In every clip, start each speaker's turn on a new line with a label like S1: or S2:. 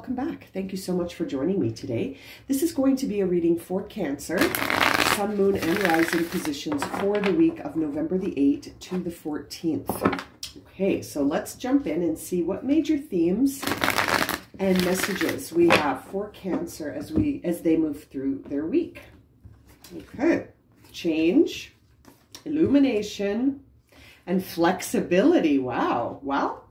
S1: welcome back. Thank you so much for joining me today. This is going to be a reading for Cancer, Sun, Moon, and Rising positions for the week of November the 8th to the 14th. Okay, so let's jump in and see what major themes and messages we have for Cancer as they move through their week. Okay, change, illumination, and flexibility. Wow. Well,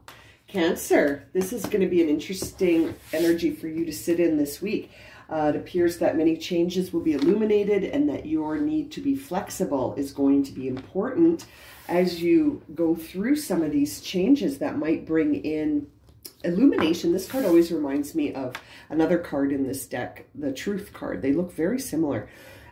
S1: Cancer, this is going to be an interesting energy for you to sit in this week. It appears that many changes will be illuminated and that your need to be flexible is going to be important as you go through some of these changes that might bring in illumination. This card always reminds me of another card in this deck, the Truth card. They look very similar.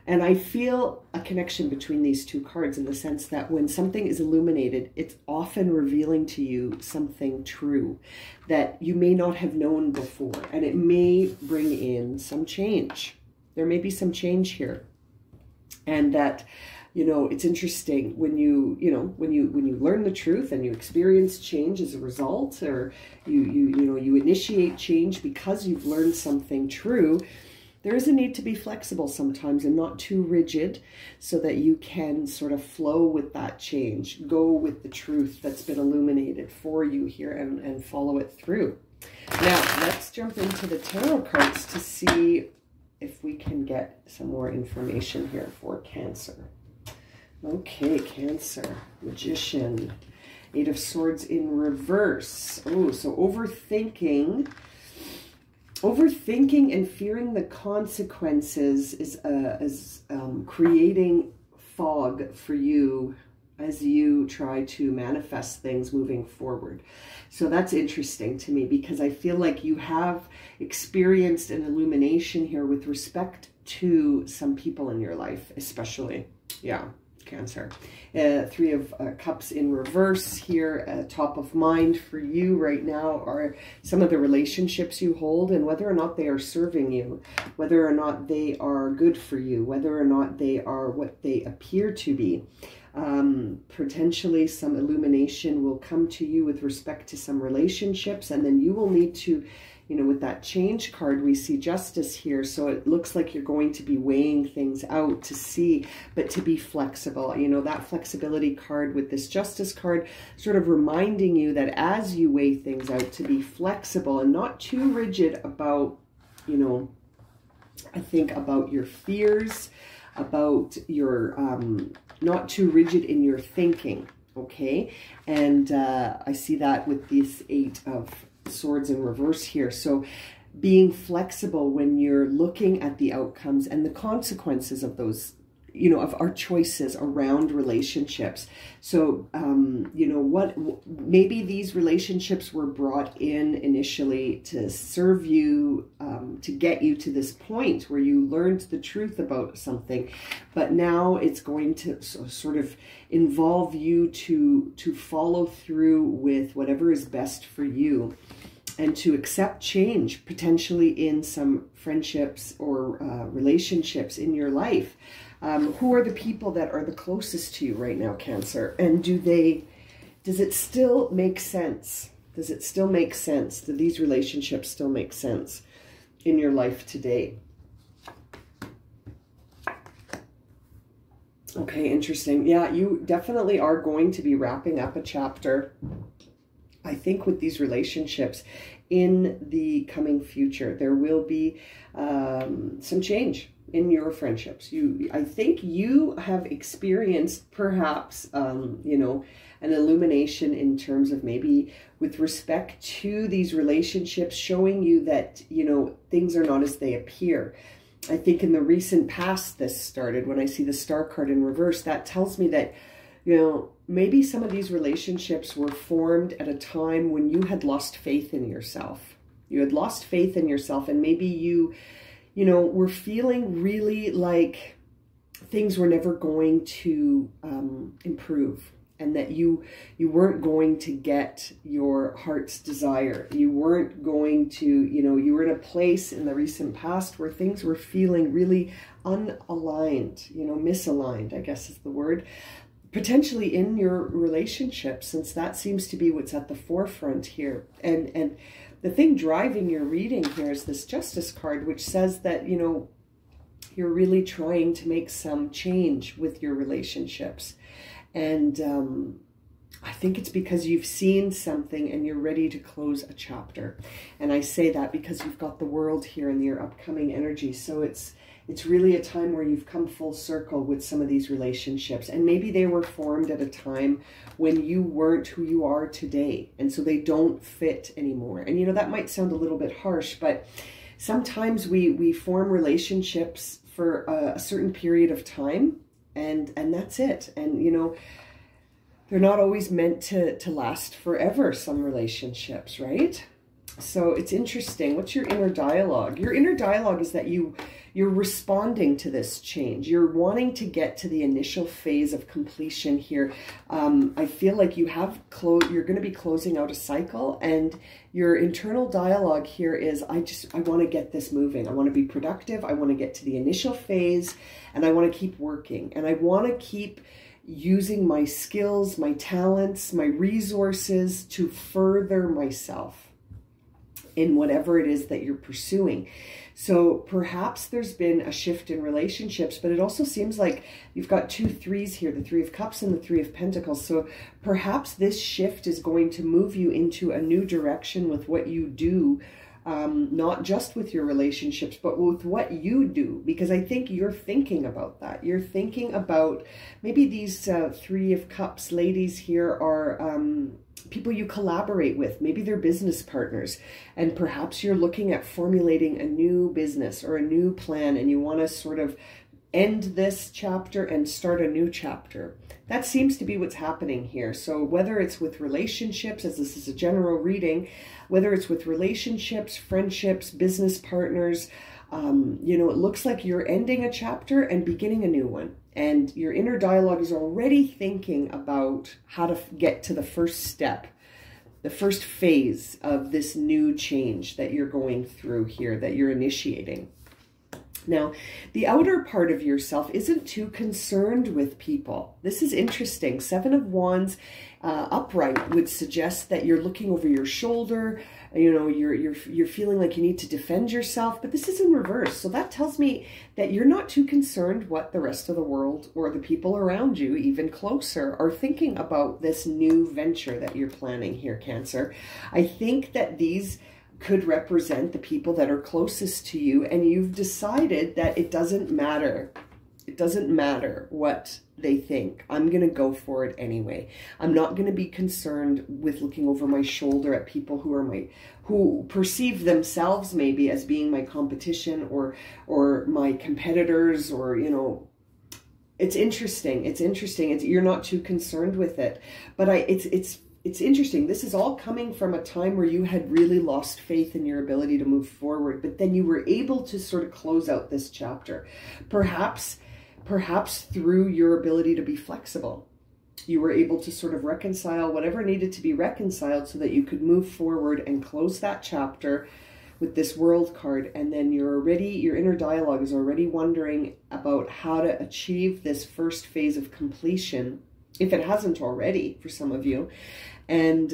S1: And I feel a connection between these two cards in the sense that when something is illuminated, it's often revealing to you something true that you may not have known before. And it may bring in some change. There may be some change here. And that, you know, it's interesting when you learn the truth and you experience change as a result, or you initiate change because you've learned something true. There is a need to be flexible sometimes and not too rigid so that you can sort of flow with that change, go with the truth that's been illuminated for you here and follow it through. Now, let's jump into the tarot cards to see if we can get some more information here for Cancer. Okay, Cancer, Magician, Eight of Swords in reverse. Oh, so overthinking and fearing the consequences is creating fog for you as you try to manifest things moving forward. So that's interesting to me because I feel like you have experienced an illumination here with respect to some people in your life, especially. Yeah. Cancer. Three of Cups in reverse here. Top of mind for you right now are some of the relationships you hold and whether or not they are serving you, whether or not they are good for you, whether or not they are what they appear to be. Potentially some illumination will come to you with respect to some relationships, and then you will need to, you know, with that change card, we see justice here. So it looks like you're going to be weighing things out to see, but to be flexible. You know, that flexibility card with this justice card sort of reminding you that as you weigh things out, to be flexible and not too rigid about, you know, I think about your fears, about your, not too rigid in your thinking. Okay. And I see that with this Eight of Swords in reverse here. So being flexible when you're looking at the outcomes and the consequences of those, you know, of our choices around relationships. So, you know, maybe these relationships were brought in initially to serve you, to get you to this point where you learned the truth about something, but now it's going to sort of involve you to follow through with whatever is best for you and to accept change, potentially in some friendships or relationships in your life. Who are the people that are the closest to you right now, Cancer? And does it still make sense? Does it still make sense? Do these relationships still make sense in your life today? Okay, interesting. Yeah, you definitely are going to be wrapping up a chapter, I think, with these relationships in the coming future. There will be some change in your friendships. I think you have experienced perhaps, you know, an illumination in terms of maybe with respect to these relationships, showing you that, you know, things are not as they appear. I think in the recent past this started. When I see the Star card in reverse, that tells me that, you know, maybe some of these relationships were formed at a time when you had lost faith in yourself. You had lost faith in yourself, and maybe you know, were feeling really like things were never going to improve, and that you weren't going to get your heart's desire. You weren't going to, you know, you were in a place in the recent past where things were feeling really unaligned, you know, misaligned, I guess is the word. Potentially in your relationship, since that seems to be what's at the forefront here. And the thing driving your reading here is this Justice card, which says that, you know, you're really trying to make some change with your relationships. And I think it's because you've seen something and you're ready to close a chapter. And I say that because you've got the World here in your upcoming energy. So it's really a time where you've come full circle with some of these relationships. And maybe they were formed at a time when you weren't who you are today. And so they don't fit anymore. And, you know, that might sound a little bit harsh, but sometimes we form relationships for a certain period of time, and that's it. And, you know, they're not always meant to last forever, some relationships, right? So it's interesting. What's your inner dialogue? Your inner dialogue is that you're responding to this change. You're wanting to get to the initial phase of completion here. I feel like you're going to be closing out a cycle, and your internal dialogue here is, I want to get this moving. I want to be productive. I want to get to the initial phase, and I want to keep working, and I want to keep using my skills, my talents, my resources to further myself in whatever it is that you're pursuing. So perhaps there's been a shift in relationships, but it also seems like you've got 2 3s here, the 3 of Cups and the 3 of Pentacles. So perhaps this shift is going to move you into a new direction with what you do, not just with your relationships, but with what you do, because I think you're thinking about that. You're thinking about maybe these 3 of Cups ladies here are people you collaborate with. Maybe they're business partners, and perhaps you're looking at formulating a new business or a new plan, and you want to sort of end this chapter and start a new chapter. That seems to be what's happening here. So whether it's with relationships, as this is a general reading, whether it's with relationships, friendships, business partners, you know, it looks like you're ending a chapter and beginning a new one. And your inner dialogue is already thinking about how to get to the first step, the first phase of this new change that you're going through here, that you're initiating. Now, the outer part of yourself isn't too concerned with people. This is interesting. 7 of Wands upright would suggest that you're looking over your shoulder. You know, you're feeling like you need to defend yourself, but this is in reverse. So that tells me that you're not too concerned what the rest of the world or the people around you, even closer, are thinking about this new venture that you're planning here, Cancer. I think that these could represent the people that are closest to you, and you've decided that it doesn't matter. It doesn't matter what they think. I'm going to go for it anyway. I'm not going to be concerned with looking over my shoulder at people who perceive themselves maybe as being my competition or my competitors, or, you know, it's interesting. It's interesting. You're not too concerned with it, but it's interesting. This is all coming from a time where you had really lost faith in your ability to move forward, but then you were able to sort of close out this chapter. Perhaps through your ability to be flexible. You were able to sort of reconcile whatever needed to be reconciled so that you could move forward and close that chapter with this World card. And then your inner dialogue is already wondering about how to achieve this first phase of completion, if it hasn't already for some of you. And,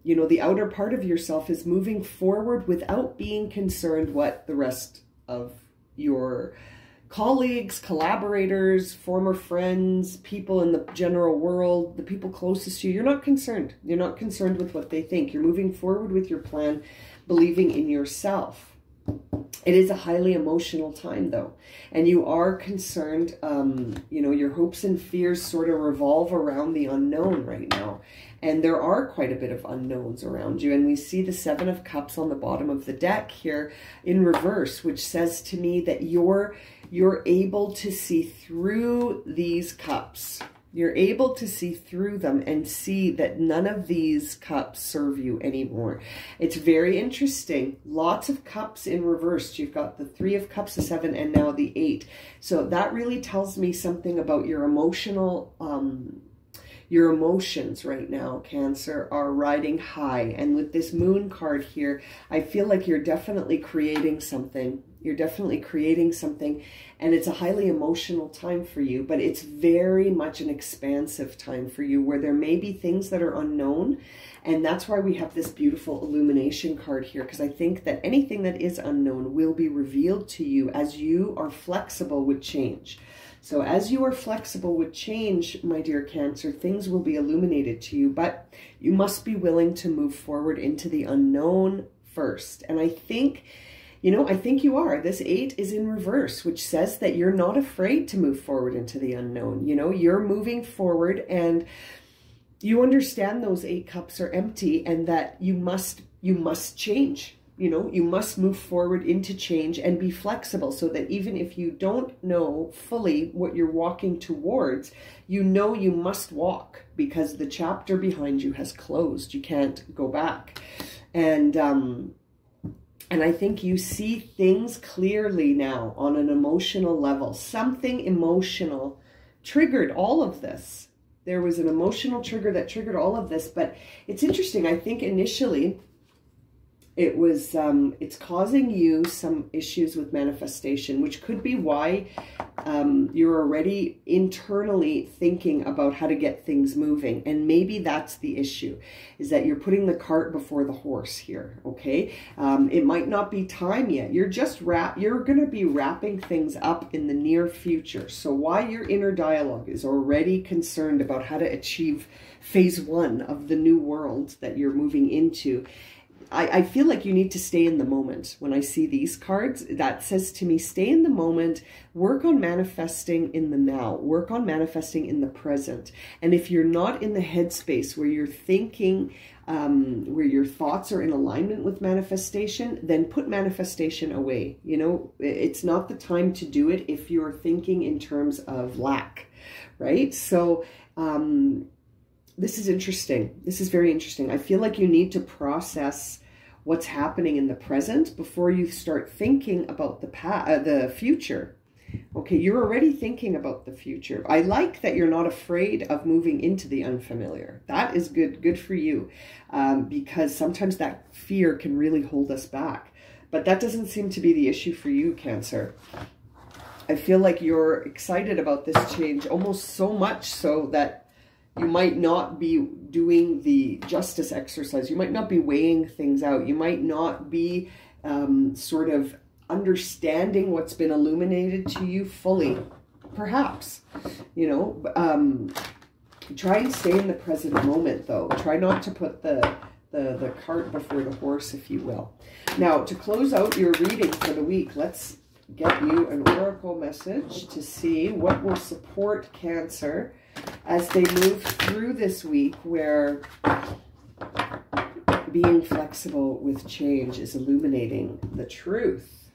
S1: you know, the outer part of yourself is moving forward without being concerned what the rest of your colleagues, collaborators, former friends, people in the general world, the people closest to you, you're not concerned. You're not concerned with what they think. You're moving forward with your plan, believing in yourself. It is a highly emotional time, though, and you are concerned. You know, your hopes and fears sort of revolve around the unknown right now, and there are quite a bit of unknowns around you. And we see the 7 of Cups on the bottom of the deck here in reverse, which says to me that you're able to see through these cups. You're able to see through them and see that none of these cups serve you anymore. It's very interesting. Lots of cups in reverse. You've got the 3 of Cups, the 7, and now the 8. So that really tells me something about your emotional, your emotions right now, Cancer, are riding high. And with this Moon card here, I feel like you're definitely creating something You're definitely creating something, and it's a highly emotional time for you, but it's very much an expansive time for you where there may be things that are unknown. And that's why we have this beautiful illumination card here, because I think that anything that is unknown will be revealed to you as you are flexible with change. So as you are flexible with change, my dear Cancer, things will be illuminated to you, but you must be willing to move forward into the unknown first. And I think, I think you are. This 8 is in reverse, which says that you're not afraid to move forward into the unknown. You're moving forward, and you understand those 8 cups are empty, and that you must change. You must move forward into change and be flexible, so that even if you don't know fully what you're walking towards, you must walk, because the chapter behind you has closed. You can't go back. And I think you see things clearly now on an emotional level. Something emotional triggered all of this. There was an emotional trigger that triggered all of this, but it's interesting. I think initially it was, it's causing you some issues with manifestation, which could be why you're already internally thinking about how to get things moving. And maybe that's the issue, is that you're putting the cart before the horse here, okay? It might not be time yet. You're going to be wrapping things up in the near future. So while your inner dialogue is already concerned about how to achieve phase 1 of the new world that you're moving into, I feel like you need to stay in the moment. When I see these cards, that says to me, stay in the moment, work on manifesting in the now, work on manifesting in the present. And if you're not in the headspace where you're thinking, where your thoughts are in alignment with manifestation, then put manifestation away. It's not the time to do it if you're thinking in terms of lack, right? So, this is interesting. This is very interesting. I feel like you need to process what's happening in the present before you start thinking about the future. Okay, you're already thinking about the future. I like that you're not afraid of moving into the unfamiliar. That is good for you, because sometimes that fear can really hold us back. But that doesn't seem to be the issue for you, Cancer. I feel like you're excited about this change, almost so much so that you might not be doing the justice exercise. You might not be weighing things out. You might not be sort of understanding what's been illuminated to you fully, perhaps. Try and stay in the present moment, though. Try not to put the cart before the horse, if you will. Now, to close out your reading for the week, let's get you an oracle message to see what will support Cancer as they move through this week, where being flexible with change is illuminating the truth.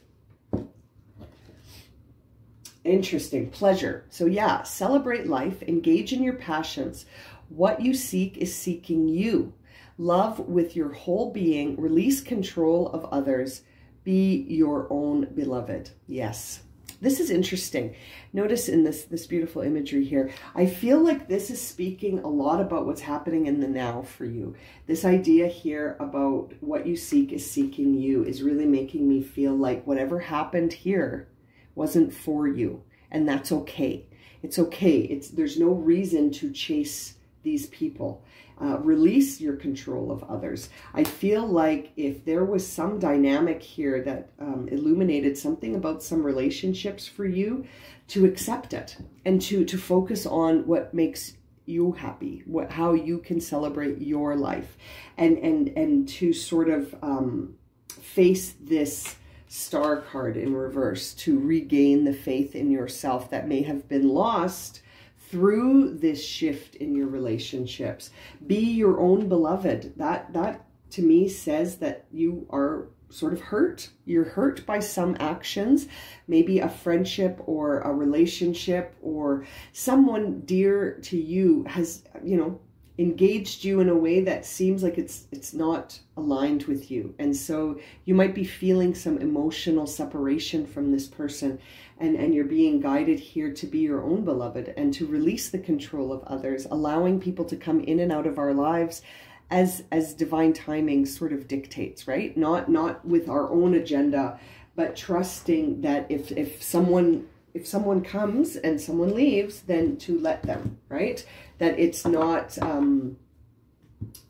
S1: Interesting. Pleasure. So yeah, celebrate life, engage in your passions. What you seek is seeking you. Love with your whole being, release control of others, be your own beloved. Yes. This is interesting. Notice in this beautiful imagery here, I feel like this is speaking a lot about what's happening in the now for you. This idea here about what you seek is seeking you is really making me feel like whatever happened here wasn't for you. And that's okay. It's okay. There's no reason to chase these people. Release your control of others. I feel like if there was some dynamic here that illuminated something about some relationships for you, to accept it and to focus on what makes you happy, how you can celebrate your life, and to sort of face this Star card in reverse, to regain the faith in yourself that may have been lost through this shift in your relationships. Be your own beloved. That to me says that you are sort of hurt. You're hurt by some actions, maybe a friendship or a relationship, or someone dear to you has, engaged you in a way that seems like it's not aligned with you. And so you might be feeling some emotional separation from this person, and you're being guided here to be your own beloved and to release the control of others, allowing people to come in and out of our lives as divine timing sort of dictates, right? Not with our own agenda, but trusting that if someone comes and someone leaves, then to let them, right? That it's not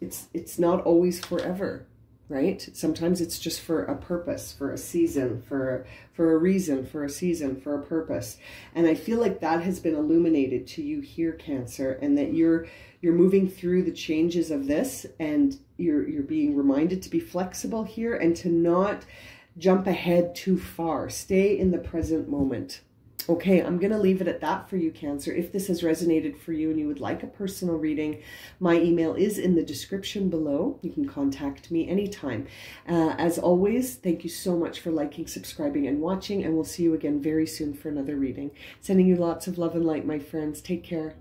S1: it's not always forever, right? Sometimes it's just for a purpose, for a season, for a reason, for a season, for a purpose. And I feel like that has been illuminated to you here, Cancer, and that you're moving through the changes of this, and you're being reminded to be flexible here and to not jump ahead too far. Stay in the present moment. Okay, I'm going to leave it at that for you, Cancer. If this has resonated for you and you would like a personal reading, my email is in the description below. You can contact me anytime. As always, thank you so much for liking, subscribing, and watching, and we'll see you again very soon for another reading. Sending you lots of love and light, my friends. Take care.